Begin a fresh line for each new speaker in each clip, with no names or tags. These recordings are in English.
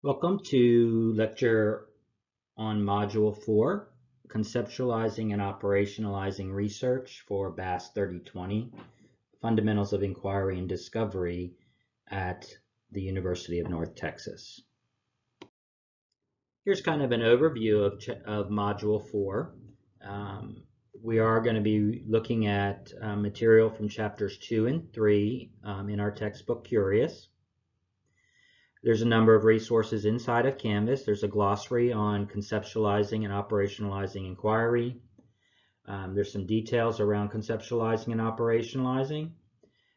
Welcome to lecture on Module 4, Conceptualizing and Operationalizing Research for BAAS 3020, Fundamentals of Inquiry and Discovery at the University of North Texas. Here's kind of an overview of Module 4. We are going to be looking at material from chapters 2 and 3 in our textbook Curious. There's a number of resources inside of Canvas. There's a glossary on conceptualizing and operationalizing inquiry. There's some details around conceptualizing and operationalizing.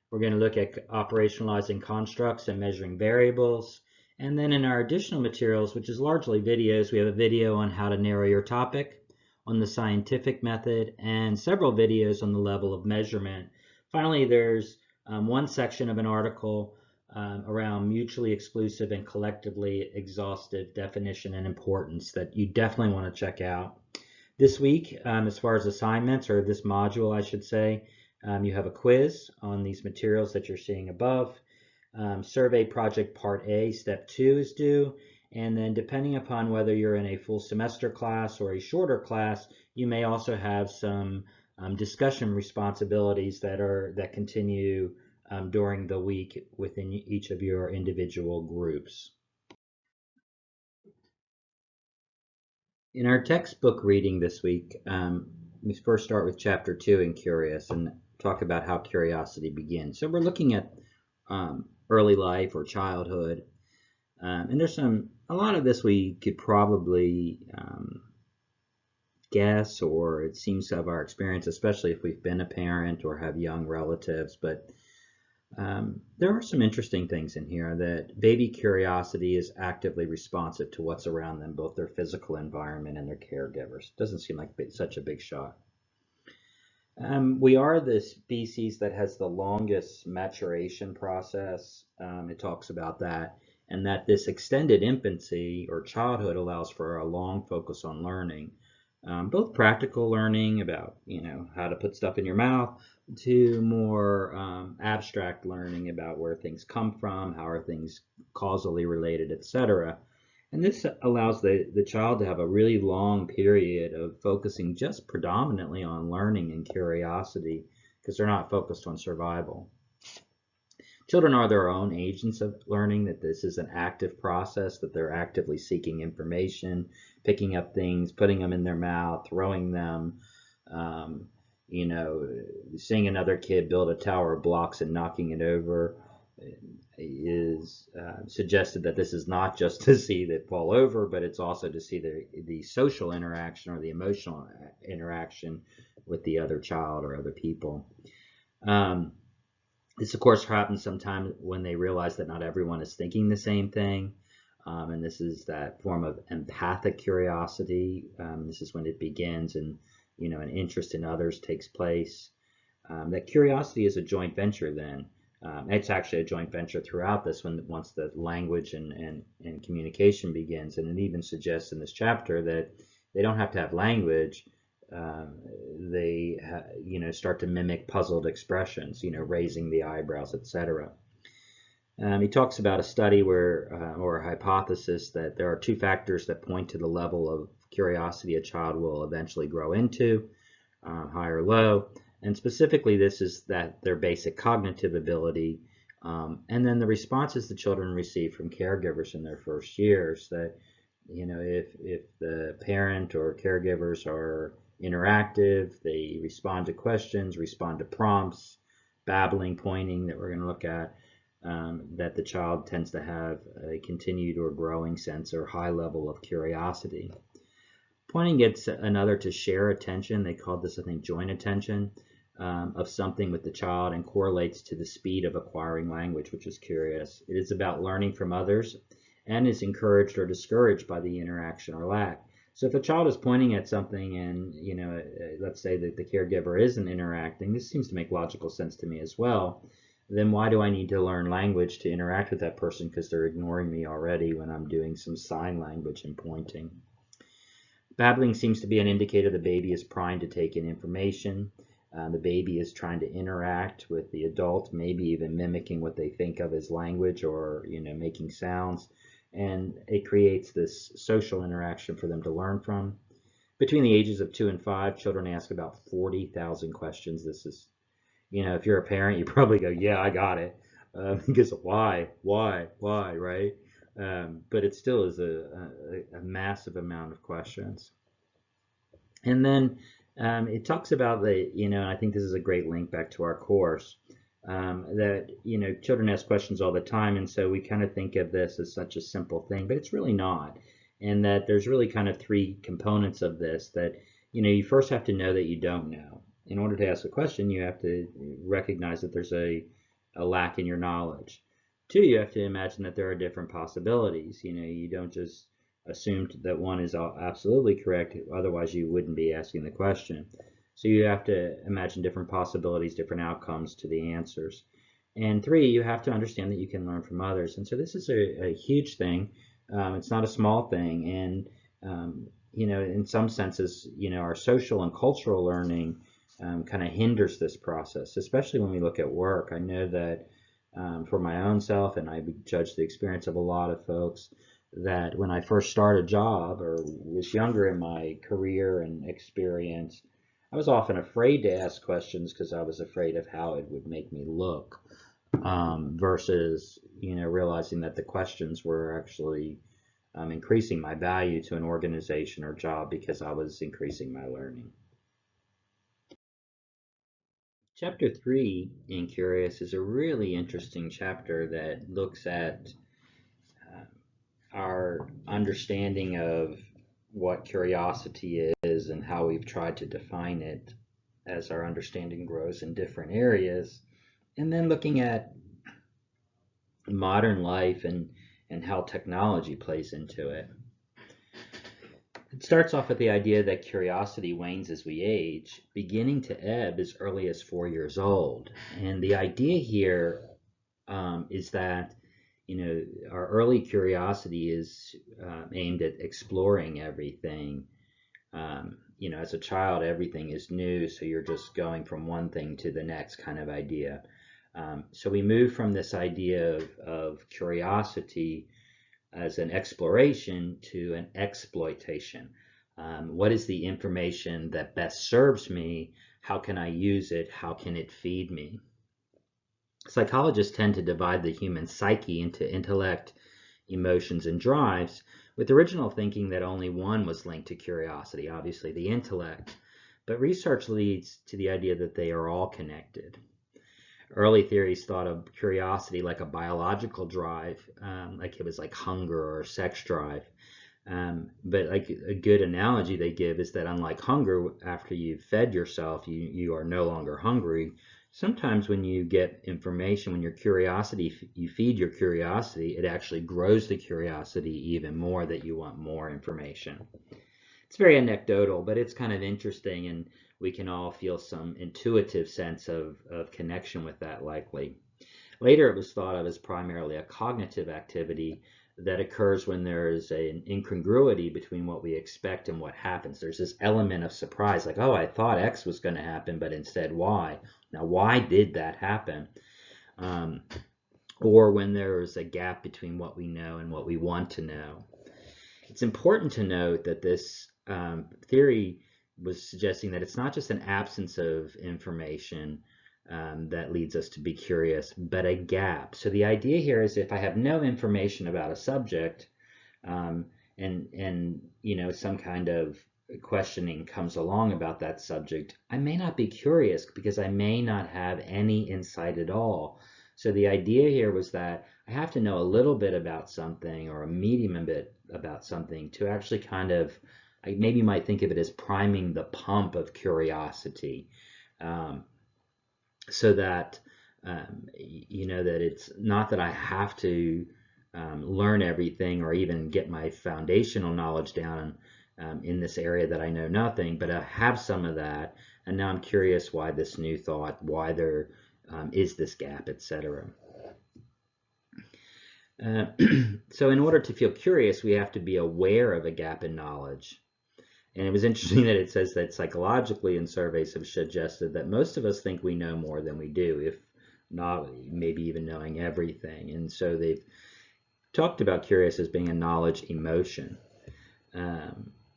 We're going to look at operationalizing constructs and measuring variables. And then in our additional materials, which is largely videos, we have a video on how to narrow your topic, on the scientific method, and several videos on the level of measurement. Finally, there's one section of an article around mutually exclusive and collectively exhaustive definition and importance that you definitely want to check out. This week, as far as assignments, or this module I should say, you have a quiz on these materials that you're seeing above. Survey project part A, step 2 is due, and then depending upon whether you're in a full semester class or a shorter class, you may also have some discussion responsibilities that continue during the week within each of your individual groups. In our textbook reading this week, we first start with chapter 2 in Curious and talk about how curiosity begins. So we're looking at early life or childhood, and there's a lot of this we could probably guess, or it seems to have our experience, especially if we've been a parent or have young relatives, but there are some interesting things in here that baby curiosity is actively responsive to what's around them, both their physical environment and their caregivers. Doesn't seem like such a big shot. We are the species that has the longest maturation process. It talks about that, and that this extended infancy or childhood allows for a long focus on learning, both practical learning about how to put stuff in your mouth, to more abstract learning about where things come from, how are things causally related, etc. And this allows the child to have a really long period of focusing just predominantly on learning and curiosity, because they're not focused on survival. Children are their own agents of learning, that this is an active process, that they're actively seeking information, picking up things, putting them in their mouth, throwing them, seeing another kid build a tower of blocks and knocking it over is suggested that this is not just to see that fall over, but it's also to see the social interaction or the emotional interaction with the other child or other people. This, of course, happens sometimes when they realize that not everyone is thinking the same thing. And this is that form of empathic curiosity. This is when it begins and an interest in others takes place. That curiosity is a joint venture then. It's actually a joint venture throughout this once the language and communication begins. And it even suggests in this chapter that they don't have to have language. They start to mimic puzzled expressions, raising the eyebrows, etc. He talks about a study or a hypothesis that there are two factors that point to the level of curiosity a child will eventually grow into, high or low. And specifically, this is that their basic cognitive ability, and then the responses the children receive from caregivers in their first years. That if the parent or caregivers are interactive, they respond to questions, respond to prompts, babbling, pointing that we're going to look at, that the child tends to have a continued or growing sense or high level of curiosity. Pointing gets another to share attention. They called this, I think, joint attention of something with the child, and correlates to the speed of acquiring language, which is curious. It is about learning from others and is encouraged or discouraged by the interaction or lack. So if a child is pointing at something and, let's say that the caregiver isn't interacting, this seems to make logical sense to me as well, then why do I need to learn language to interact with that person, because they're ignoring me already when I'm doing some sign language and pointing. Babbling seems to be an indicator the baby is primed to take in information. The baby is trying to interact with the adult, maybe even mimicking what they think of as language, or making sounds. and it creates this social interaction for them to learn from. Between the ages of 2 and 5, children ask about 40,000 questions. This is, if you're a parent, you probably go, yeah, I got it. Because why, right? But it still is a massive amount of questions. And then it talks about and I think this is a great link back to our course, that, children ask questions all the time. And so we kind of think of this as such a simple thing, but it's really not. And that there's really kind of three components of this that, you first have to know that you don't know. In order to ask a question, you have to recognize that there's a lack in your knowledge. Two, you have to imagine that there are different possibilities. You don't just assume that one is absolutely correct, otherwise you wouldn't be asking the question. So you have to imagine different possibilities, different outcomes to the answers. And three, you have to understand that you can learn from others. And so this is a huge thing. It's not a small thing. And, in some senses, our social and cultural learning kind of hinders this process, especially when we look at work. I know that for my own self, and I judge the experience of a lot of folks, that when I first started a job or was younger in my career and experience, I was often afraid to ask questions because I was afraid of how it would make me look, versus, realizing that the questions were actually increasing my value to an organization or job because I was increasing my learning. Chapter 3 in Curious is a really interesting chapter that looks at our understanding of what curiosity is and how we've tried to define it as our understanding grows in different areas, and then looking at modern life and how technology plays into it. It starts off with the idea that curiosity wanes as we age, beginning to ebb as early as 4 years old. And the idea here is that our early curiosity is aimed at exploring everything. As a child, everything is new, so you're just going from one thing to the next kind of idea. So we move from this idea of curiosity as an exploration to an exploitation. What is the information that best serves me? How can I use it? How can it feed me? Psychologists tend to divide the human psyche into intellect, emotions, and drives, with original thinking that only one was linked to curiosity, obviously the intellect. But research leads to the idea that they are all connected. Early theories thought of curiosity like a biological drive, like it was like hunger or sex drive. But like a good analogy they give is that unlike hunger, after you've fed yourself, you are no longer hungry. Sometimes when you get information, when your curiosity, you feed your curiosity, it actually grows the curiosity even more that you want more information. It's very anecdotal, but it's kind of interesting, and we can all feel some intuitive sense of connection with that likely. Later, it was thought of as primarily a cognitive activity that occurs when there's an incongruity between what we expect and what happens. There's this element of surprise, like, oh, I thought X was going to happen, but instead Y. Now, why did that happen? Or when there's a gap between what we know and what we want to know. It's important to note that this theory was suggesting that it's not just an absence of information that leads us to be curious, but a gap. So the idea here is if I have no information about a subject, and some kind of questioning comes along about that subject, I may not be curious because I may not have any insight at all. So the idea here was that I have to know a little bit about something or a medium bit about something to actually kind of, I maybe might think of it as priming the pump of curiosity. So that that it's not that I have to learn everything or even get my foundational knowledge down in this area that I know nothing, but I have some of that, and now I'm curious why this new thought, why there is this gap, etc. So in order to feel curious, we have to be aware of a gap in knowledge. And it was interesting that it says that psychologically, in surveys have suggested that most of us think we know more than we do, if not maybe even knowing everything. And so they've talked about curious as being a knowledge emotion.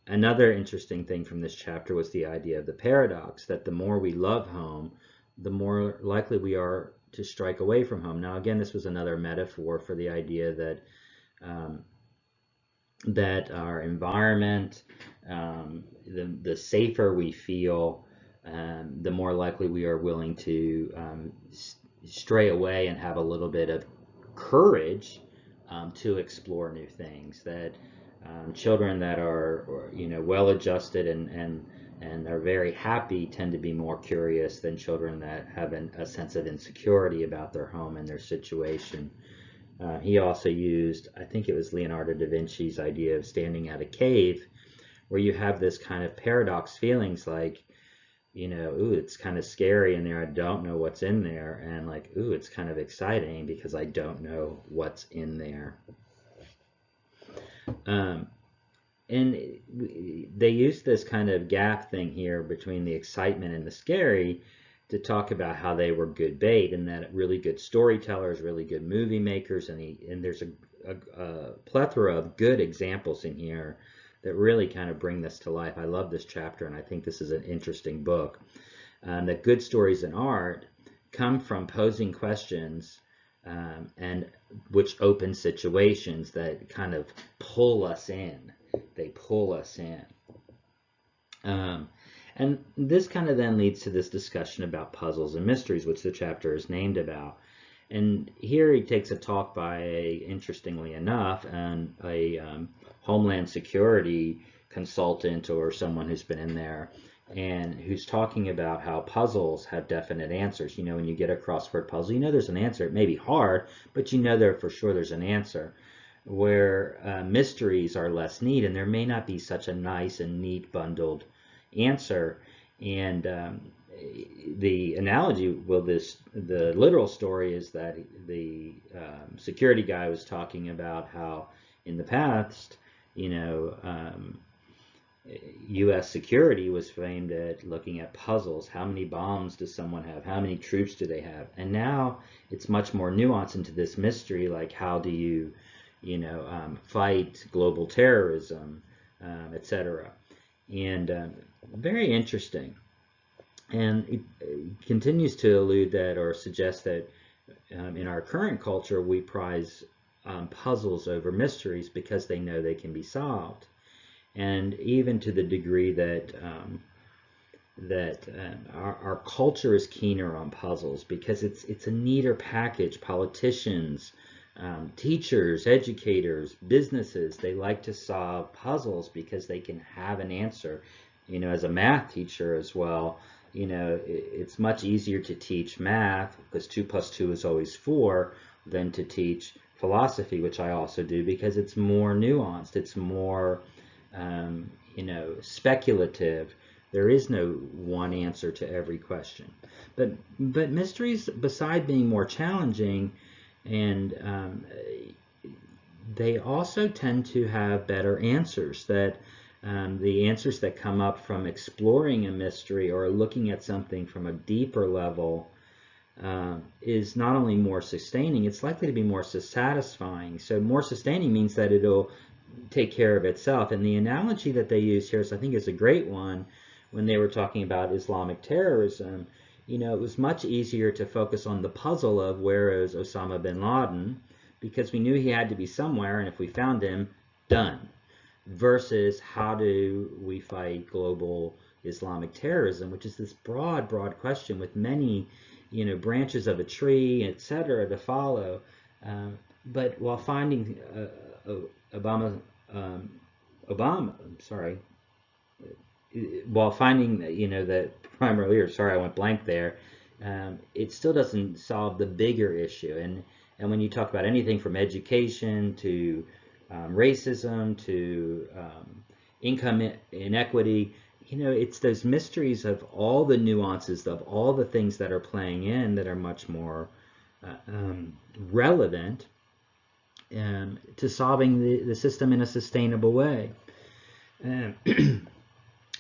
Another interesting thing from this chapter was the idea of the paradox, that the more we love home, the more likely we are to strike away from home. Now, again, this was another metaphor for the idea that that our environment, the safer we feel, the more likely we are willing to stray away and have a little bit of courage to explore new things. That children that are, well adjusted and are very happy tend to be more curious than children that have a sense of insecurity about their home and their situation. He also used, I think it was Leonardo da Vinci's idea of standing at a cave, where you have this kind of paradox feelings like, ooh, it's kind of scary in there, I don't know what's in there, and like, ooh, it's kind of exciting because I don't know what's in there. And they use this kind of gap thing here between the excitement and the scary to talk about how they were good bait, and that really good storytellers, really good movie makers, and there's a plethora of good examples in here that really kind of bring this to life. I love this chapter, and I think this is an interesting book. That good stories in art come from posing questions and which open situations that kind of pull us in. They pull us in. And this kind of then leads to this discussion about puzzles and mysteries, which the chapter is named about. And here he takes a talk by, interestingly enough, a Homeland Security consultant or someone who's been in there and who's talking about how puzzles have definite answers. When you get a crossword puzzle, there's an answer. It may be hard, but there for sure there's an answer. Where mysteries are less neat, and there may not be such a nice and neat bundled answer. And the analogy, the literal story is that the security guy was talking about how in the past, U.S. security was framed at looking at puzzles. How many bombs does someone have? How many troops do they have? And now it's much more nuanced into this mystery, like how do you fight global terrorism, etc. And very interesting. And it continues to allude that or suggest that in our current culture we prize puzzles over mysteries because they know they can be solved. And even to the degree that our culture is keener on puzzles because it's a neater package. Politicians, teachers, educators, businesses, they like to solve puzzles because they can have an answer. As a math teacher as well, it's much easier to teach math because 2 + 2 is always 4 than to teach philosophy, which I also do, because it's more nuanced. It's more, speculative. There is no one answer to every question. But mysteries, beside being more challenging, and they also tend to have better answers. That the answers that come up from exploring a mystery or looking at something from a deeper level is not only more sustaining, it's likely to be more satisfying. So more sustaining means that it'll take care of itself. And the analogy that they use here, I think, is a great one when they were talking about Islamic terrorism. It was much easier to focus on the puzzle of where is Osama bin Laden, because we knew he had to be somewhere, and if we found him, done. Versus how do we fight global Islamic terrorism, which is this broad question with many, branches of a tree, etc., to follow. But while finding while finding that primary leader, sorry, I went blank there, it still doesn't solve the bigger issue. And when you talk about anything from education to racism to income inequity, it's those mysteries of all the nuances of all the things that are playing in that are much more relevant to solving the system in a sustainable way.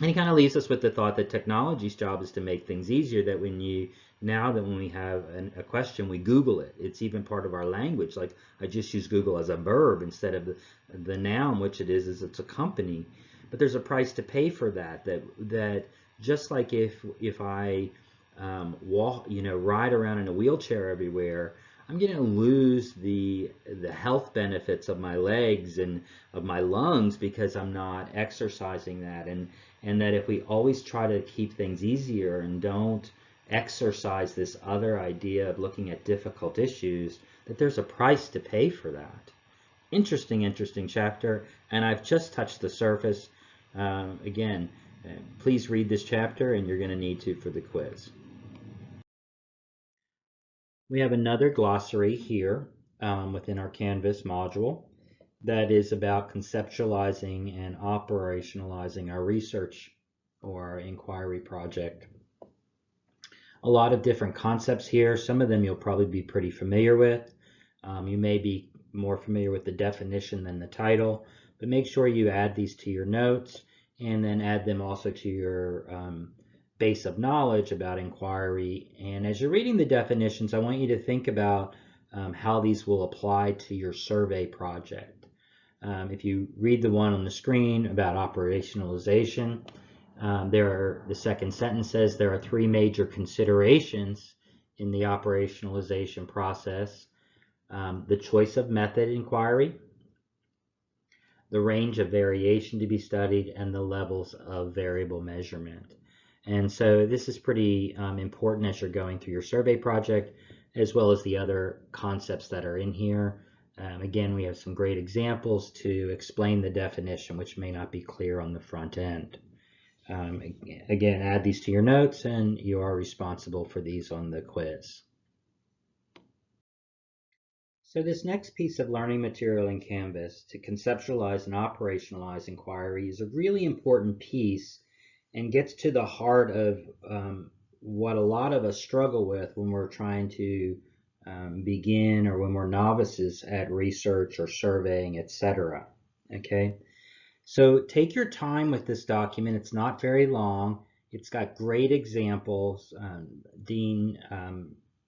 And he kind of leaves us with the thought that technology's job is to make things easier, that when we have a question, we Google it. It's even part of our language. Like, I just use Google as a verb instead of the noun, which it is it's a company. But there's a price to pay for that. That just like if I walk, ride around in a wheelchair everywhere, I'm going to lose the health benefits of my legs and of my lungs because I'm not exercising that. And that if we always try to keep things easier and don't exercise this other idea of looking at difficult issues, that there's a price to pay for that. Interesting chapter, and I've just touched the surface. Again, please read this chapter, and you're going to need to for the quiz. We have another glossary here within our Canvas module that is about conceptualizing and operationalizing our research or our inquiry project. A lot of different concepts here. Some of them you'll probably be pretty familiar with. You may be more familiar with the definition than the title, but make sure you add these to your notes and then add them also to your base of knowledge about inquiry. And as you're reading the definitions, I want you to think about how these will apply to your survey project. If you read the one on the screen about operationalization, the second sentence says there are three major considerations in the operationalization process: the choice of method inquiry, the range of variation to be studied, and the levels of variable measurement. And so this is pretty important as you're going through your survey project, as well as the other concepts that are in here. Again, we have some great examples to explain the definition, which may not be clear on the front end. Again, add these to your notes, and you are responsible for these on the quiz. So this next piece of learning material in Canvas to conceptualize and operationalize inquiry is a really important piece and gets to the heart of what a lot of us struggle with when we're trying to begin or when we're novices at research or surveying, etc. Okay, so take your time with this document. It's not very long. It's got great examples. Dean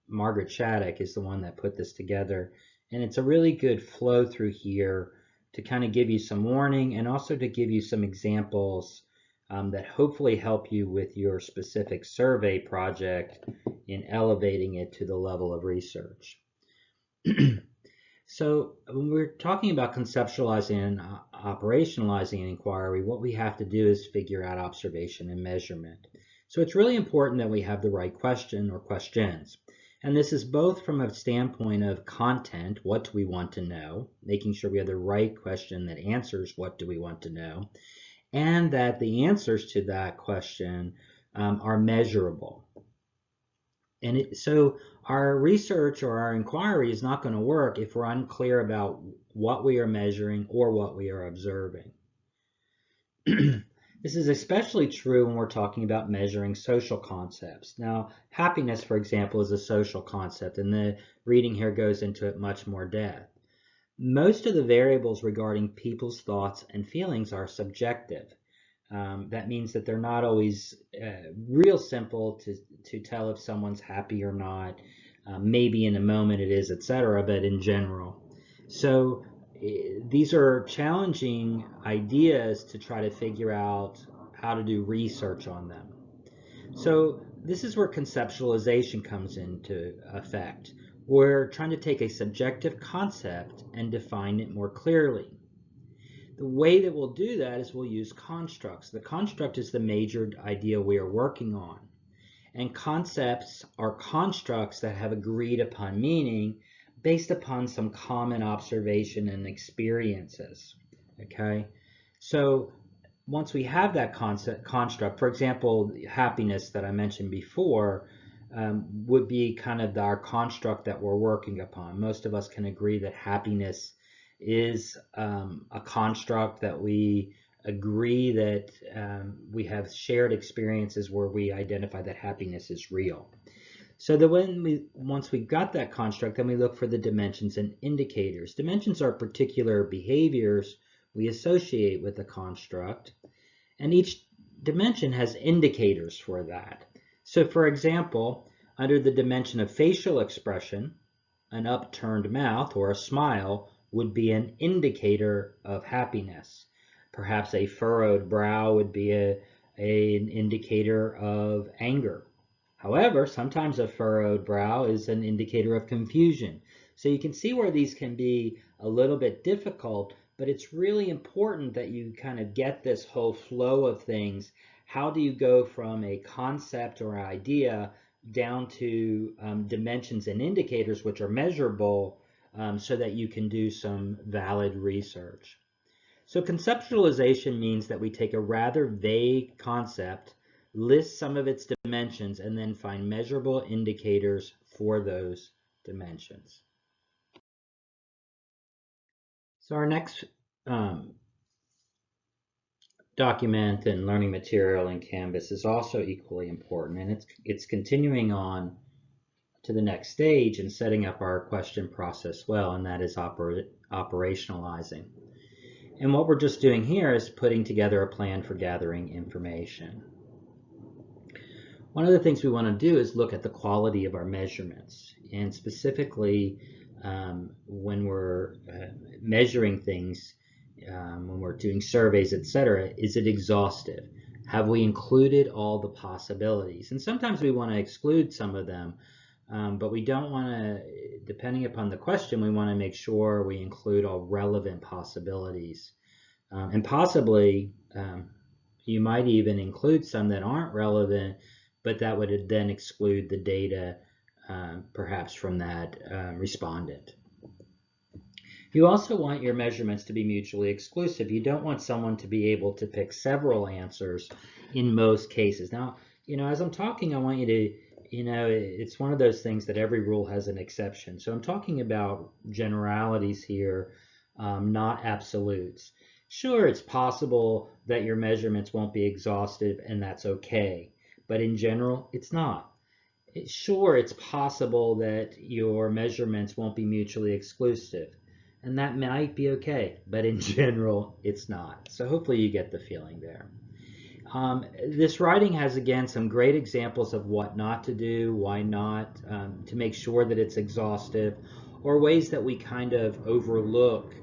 Margaret Shattuck is the one that put this together, and it's a really good flow through here to kind of give you some warning and also to give you some examples that hopefully help you with your specific survey project in elevating it to the level of research. So when we're talking about conceptualizing and operationalizing an inquiry, what we have to do is figure out observation and measurement. So it's really important that we have the right question or questions. And this is both from a standpoint of content, what do we want to know, making sure we have the right question that answers what do we want to know, and that the answers to that question are measurable. And so our research or our inquiry is not going to work if we're unclear about what we are measuring or what we are observing. This is especially true when we're talking about measuring social concepts. Now, happiness, for example, is a social concept, and the reading here goes into it much more depth. Most of the variables regarding people's thoughts and feelings are subjective. That means that they're not always real simple to tell if someone's happy or not. Maybe in a moment it is, etc., but in general. So these are challenging ideas to try to figure out how to do research on them. So this is where conceptualization comes into effect. We're trying to take a subjective concept and define it more clearly. The way that we'll do that is we'll use constructs. The construct is the major idea we are working on. And concepts are constructs that have agreed upon meaning based upon some common observation and experiences. Okay? So once we have that construct, for example, happiness that I mentioned before would be kind of our construct that we're working upon. Most of us can agree that happiness is a construct that we agree that we have shared experiences where we identify that happiness is real. So that once we've got that construct, then we look for the dimensions and indicators. Dimensions are particular behaviors we associate with the construct, and each dimension has indicators for that. So for example, under the dimension of facial expression, an upturned mouth or a smile would be an indicator of happiness. Perhaps a furrowed brow would be an indicator of anger. However, sometimes a furrowed brow is an indicator of confusion. So you can see where these can be a little bit difficult, but it's really important that you kind of get this whole flow of things. How do you go from a concept or idea down to dimensions and indicators which are measurable so that you can do some valid research? So conceptualization means that we take a rather vague concept, list some of its dimensions, and then find measurable indicators for those dimensions. So our next document and learning material in Canvas is also equally important, and it's continuing on to the next stage and setting up our question process well, and that is operationalizing. And what we're just doing here is putting together a plan for gathering information. One of the things we want to do is look at the quality of our measurements, and specifically when we're measuring things, when we're doing surveys, etc., is it exhaustive? Have we included all the possibilities? And sometimes we want to exclude some of them, but we don't want to, depending upon the question, we want to make sure we include all relevant possibilities. And possibly you might even include some that aren't relevant, but that would then exclude the data perhaps from that respondent. You also want your measurements to be mutually exclusive. You don't want someone to be able to pick several answers in most cases. Now, as I'm talking, I want you to, it's one of those things that every rule has an exception. So I'm talking about generalities here, not absolutes. Sure, it's possible that your measurements won't be exhaustive, and that's okay. But in general, it's not. Sure, it's possible that your measurements won't be mutually exclusive, and that might be okay, but in general, it's not. So hopefully you get the feeling there. This writing has, again, some great examples of what not to do, why not, to make sure that it's exhaustive, or ways that we kind of overlook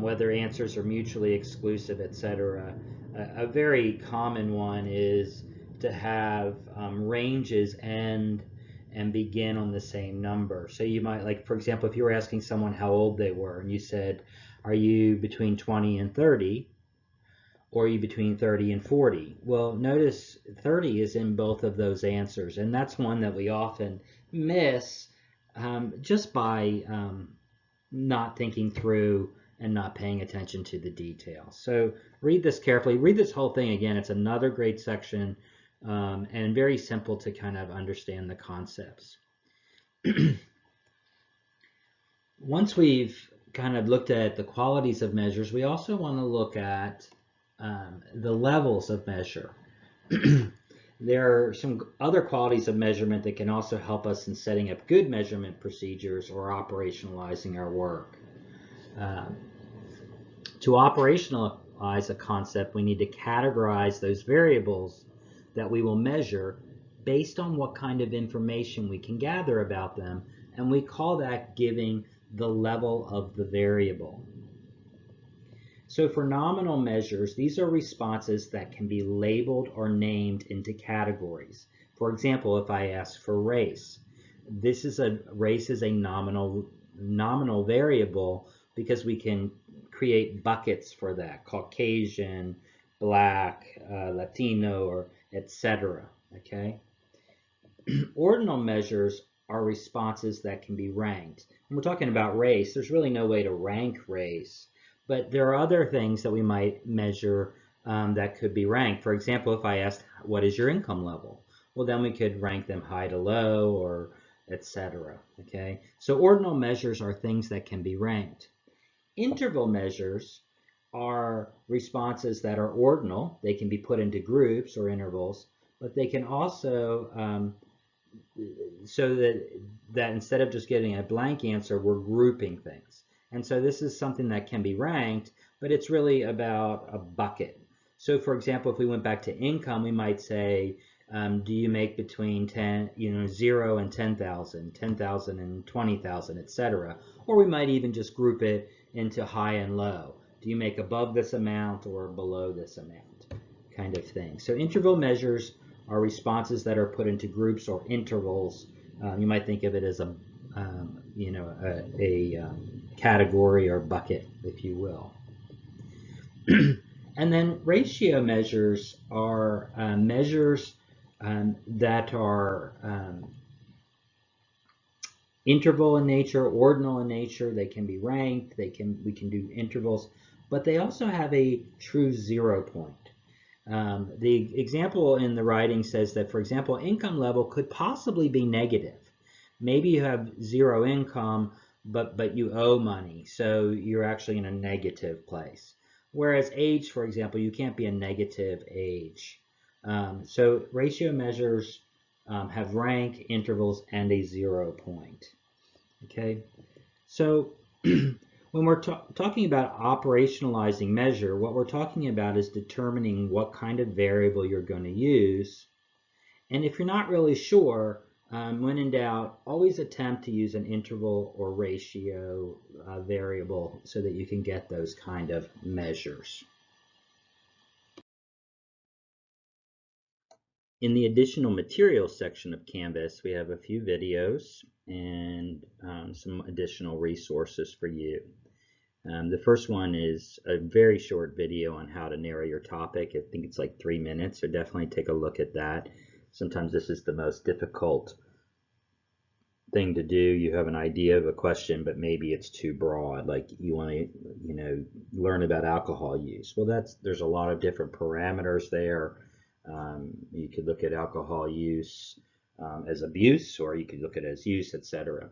whether answers are mutually exclusive, etc. A very common one is to have ranges end and begin on the same number. So you might, like, for example, if you were asking someone how old they were and you said, are you between 20 and 30? Or are you between 30 and 40? Well, notice 30 is in both of those answers, and that's one that we often miss just by not thinking through and not paying attention to the details. So read this carefully. Read this whole thing again. It's another great section and very simple to kind of understand the concepts. Once we've kind of looked at the qualities of measures, we also want to look at the levels of measure. There are some other qualities of measurement that can also help us in setting up good measurement procedures or operationalizing our work. To operationalize a concept, we need to categorize those variables that we will measure based on what kind of information we can gather about them, and we call that giving the level of the variable. So for nominal measures, these are responses that can be labeled or named into categories. For example, if I ask for race, race is a nominal variable because we can create buckets for that: Caucasian, Black, Latino, or etc. Okay. Ordinal measures are responses that can be ranked. When we're talking about race, there's really no way to rank race. But there are other things that we might measure that could be ranked. For example, if I asked, what is your income level? Well, then we could rank them high to low or etc. Okay? So ordinal measures are things that can be ranked. Interval measures are responses that are ordinal. They can be put into groups or intervals, but they can also, so that instead of just getting a blank answer, we're grouping things. And so this is something that can be ranked, but it's really about a bucket. So for example, if we went back to income, we might say, do you make between 0 and 10,000, 10,000 and 20,000, etc. Or we might even just group it into high and low. Do you make above this amount or below this amount, kind of thing. So interval measures are responses that are put into groups or intervals. You might think of it as a category or bucket, if you will. And then ratio measures are measures that are interval in nature, ordinal in nature. They can be ranked. We can do intervals, but they also have a true 0 point. The example in the writing says that, for example, income level could possibly be negative. Maybe you have 0 income, but you owe money, so you're actually in a negative place. Whereas age, for example, you can't be a negative age. So ratio measures have rank, intervals, and a 0 point. Okay, so when we're talking about operationalizing measure, what we're talking about is determining what kind of variable you're going to use. And if you're not really sure, when in doubt, always attempt to use an interval or ratio variable so that you can get those kind of measures. In the additional materials section of Canvas, we have a few videos and some additional resources for you. The first one is a very short video on how to narrow your topic. I think it's like 3 minutes, so definitely take a look at that. Sometimes this is the most difficult thing to do. You have an idea of a question, but maybe it's too broad. Like you want to, learn about alcohol use. Well, there's a lot of different parameters there. You could look at alcohol use as abuse, or you could look at it as use, etc.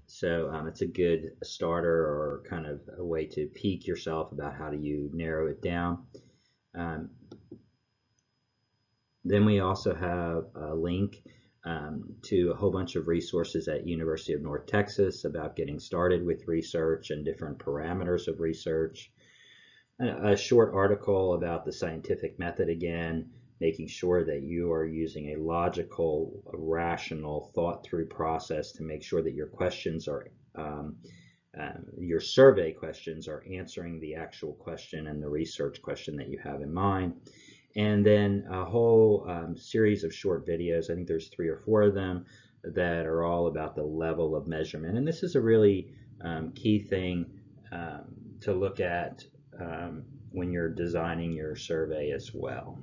So it's a good starter or kind of a way to peek yourself about how do you narrow it down. Then we also have a link to a whole bunch of resources at University of North Texas about getting started with research and different parameters of research. A short article about the scientific method again, making sure that you are using a logical, rational, thought-through process to make sure that your questions are, your survey questions are answering the actual question and the research question that you have in mind. And then a whole series of short videos, I think there's 3 or 4 of them, that are all about the level of measurement. And this is a really key thing to look at when you're designing your survey as well.